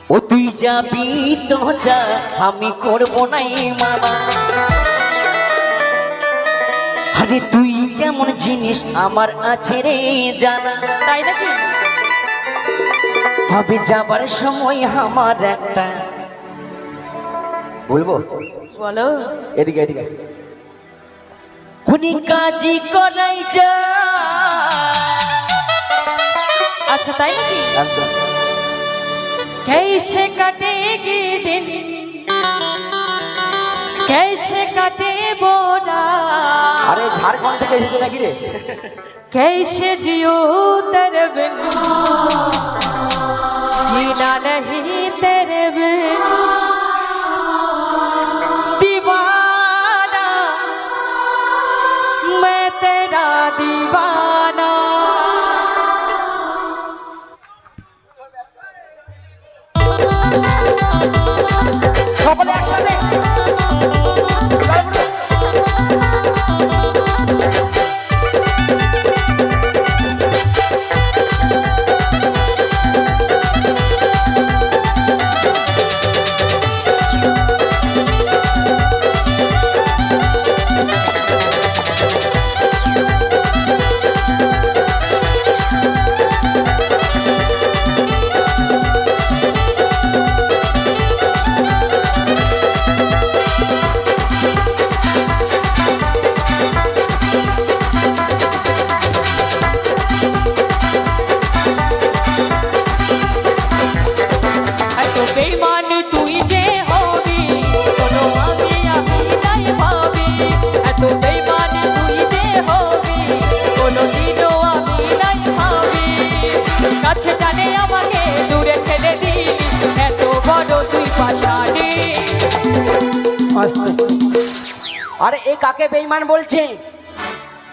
ও তুই যাবি তো যা, আমি করবো নাই মানা। আরে তুই কেমন জিনিস আমার আছে রে জানা। তাই নাকি? ভাবে যাবার সময় আমার একটা বলবো, বলো। এদিকে এদিকে হুনি কাজী করাই যা। আচ্ছা তাই নাকি? একদম। कैसे कटेगी दिन, कैसे कटे बोरा, আরে ঝাড়খণ্ড থেকে এসেছে নাকি রে? कैसे जियो तेरे बिन, जीना नहीं तेरे बिन, दीवाना मैं तेरा दीवाना। সকলে একসাথে আরে এ কাকে বেঈমান বলছে?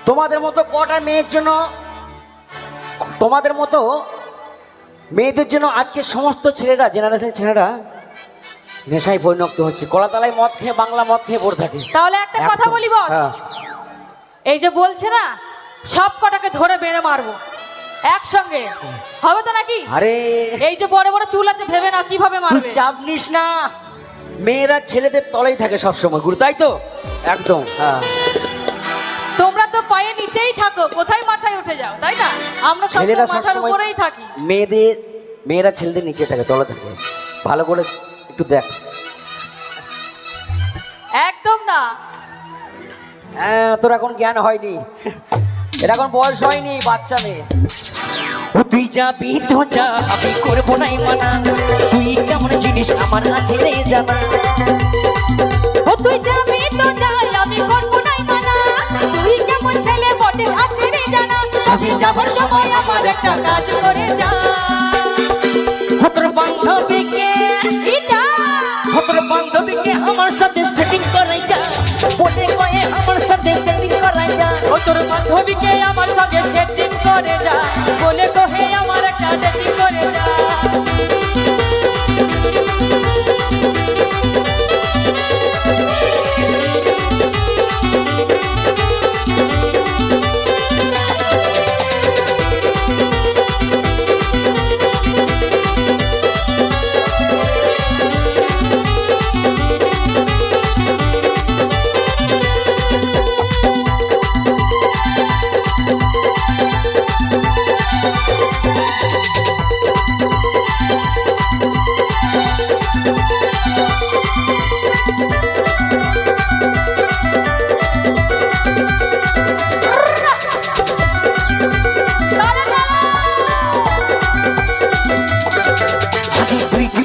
তোমাদের মতো কটা মেয়ের জন্য, তোমাদের মতো মেয়েদের জন্য আজকে সমস্ত ছেলেরা, জেনারেশন ছেলেরা নেশায় পরিণত হচ্ছে। কলাতলায় মদ খেয়ে, বাংলা মদ খেয়ে পড়ে থাকে। তাহলে একটা কথা বলি বস, এই যে বলছে না সব কটাকে ধরে বেড়ে মারবো একসঙ্গে, হবে তো নাকি? আরে এই যে বড় বড় চুল আছে ভেবে না কিভাবে তুই মারবে। চাপ নিস না, মেয়েরা ছেলেদের তলেই থাকে সবসময়, গুরু, তাই তো? একদম। হ্যাঁ, তোমরা তো পায়ে নিচেই থাকো, কোথায় মাথায় উঠে যাও, তাই না? আমরা সব ছেলেরা মাথার সবসময় উপরেই থাকি। মেয়েরা ছেলেদের নিচে থাকে, তলে থাকে। ভালো করে একটু দেখ। একদম না। তোর এখন জ্ঞান হয়নি, এর এখন বয়স হয়নি, বাচ্চা মেয়ে। ও তুই যাবি তো যা, আমি করবো নাই মানা। তুই কেমন জিনিস আমার আছে রে জানা। ও তুই যাবি তো যাই, আমি করবো নাই মানা। তুই কেমন ছেলে বটে আছে রে জানা। আমি যাবার সময় আমার একটা কাজ করে যা। তোর বান্ধবীকে, এটা তোর বান্ধবীকে আমার সাথে সেটিং করাই যা। বলে কয়ে আমার সাথে সেটিং করাই যা। ও তোর বান্ধবীকে আমার সঙ্গে সেটিং করে যা। বলে কহে আমার একটা ডেটিং করে যা।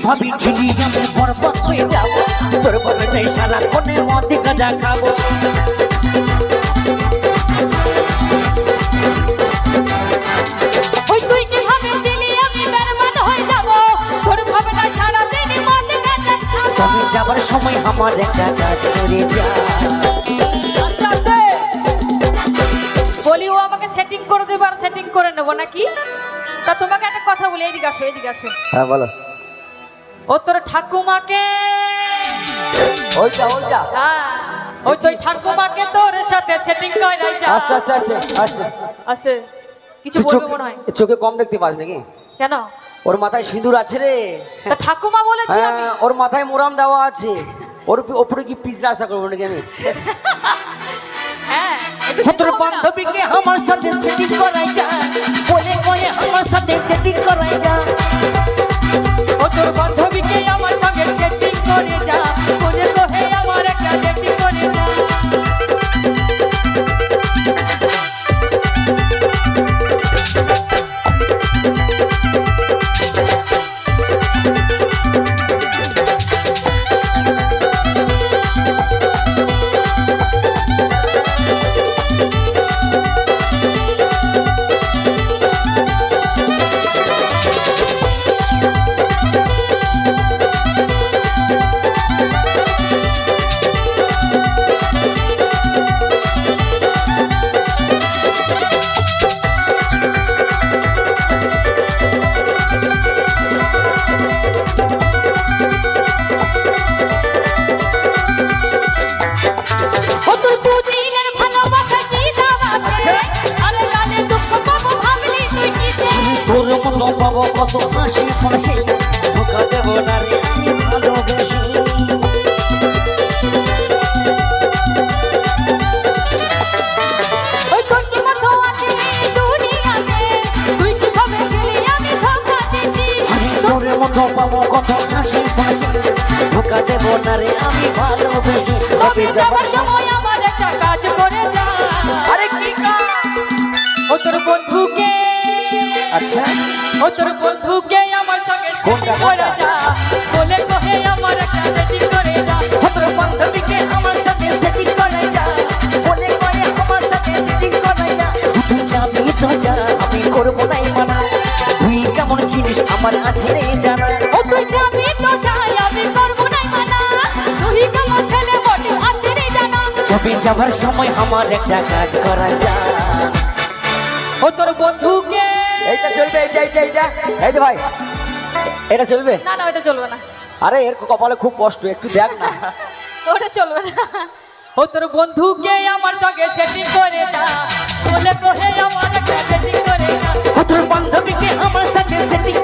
ভাবি ছিলি আমি বরবাদ হয়ে যাবো। তোর বলে নেই সারা কোনে মদে গাঁজা খাবো। ওই তুই কি ভাবেছিলি আমি বরবাদ হয়ে যাবো? তোর ভাবনা সারা দিন মদে গাঁজা খাবো। তবে যাবার সময় আমার একটা কাজ করে যা। বলি ও আমাকে সেটিং করে দেবে আর সেটিং করে নেবো নাকি? তা তোমাকে একটা কথা বলি, এদিকে আসো এদিকে আসো। হ্যাঁ বলো। ও তোর ঠাকুমাকে, ওইটা ওইটা ওই তুই ঠাকুমাকে তোর সাথে সেটিং করাই যা। আস্তে আস্তে আস্তে আস্তে আছে কিছু তুই বলবো মনে হয়। চোখে কম দেখতে পাস নাকি? কেন? ওর মাথায় সিঁদুর আছে রে। তা ঠাকুমা বলেছি আমি। হ্যাঁ, ওর মাথায় মোরাম দেওয়া আছে। ওর ওপরে কি পিস রাস্তা করবো নাকি আমি? হ্যাঁ একটু তোর দিতে হবে না? বান্ধবীকে আমার সাথে সেটিং করাই যা, বলে কয়ে আমার সাথে সেটিং করাই যা। ও তোর বান্ধবীকে আমার সঙ্গে সেটিং করে যা, কোনে কোহে আমার একটা সেটিং করে যা। ও তুই দুদিনের ভালোবাসা কি দাবাতে, আরে গানে দুঃখ পাবো ভাবলি তুই কিসে? তোর মতো পাবো কত হাসি ফাঁসি, ধোকা দেবো না রে আমি ভালোবেসে। ওই তোর কি মতো আছে এই দুনিয়াতে, তুই কিভাবে গেলি আমি ধোঁকা দিছি। আমি তোর মতো পাবো কত হাসি ফাঁসি, ধোকা দেবো না রে আমি ভালোবেসে। তবে যাবার সময় আমার একটা কাজ করে যা। আরে কি কাজ? ও তোর বন্ধুকে, আচ্ছা ও তোর বন্ধুকে আমার সঙ্গে কোনটা, সেটিং করে কোনটা? যা, বলে কোহে আমার একটা সেটিং করে যা। তোর বান্ধবীকে আমার সাথে সেটিং করাই যা, বলে কয়ে আমার সাথে সেটিং করাই যা। তুই যাবি তো যা, আমি করবো নাই মানা। তুই কেমন জিনিস আমার আছে রে জানা। ও তুই যাবি তো যাই, আমি করবো নাই মানা। তুই কেমন ছেলে বটে আছে রে জানা। তবে যাবার সময় আমার একটা কাজ করা যা। ও তোর বন্ধুকে, এইটা চলবে, এইটা এইটা এইটা এই যে ভাই, এটা চলবে? না না ওটা চলবে না, আরে এর কপালে খুব কষ্ট, একটু দেখ না। ওটা চলবে না। ও তোর বন্ধুকে আমার সঙ্গে সেটিং করে যা, বলে কোহে আমার একটা সেটিং করে যা। তোর বান্ধবীকে আমার সাথে সেটিং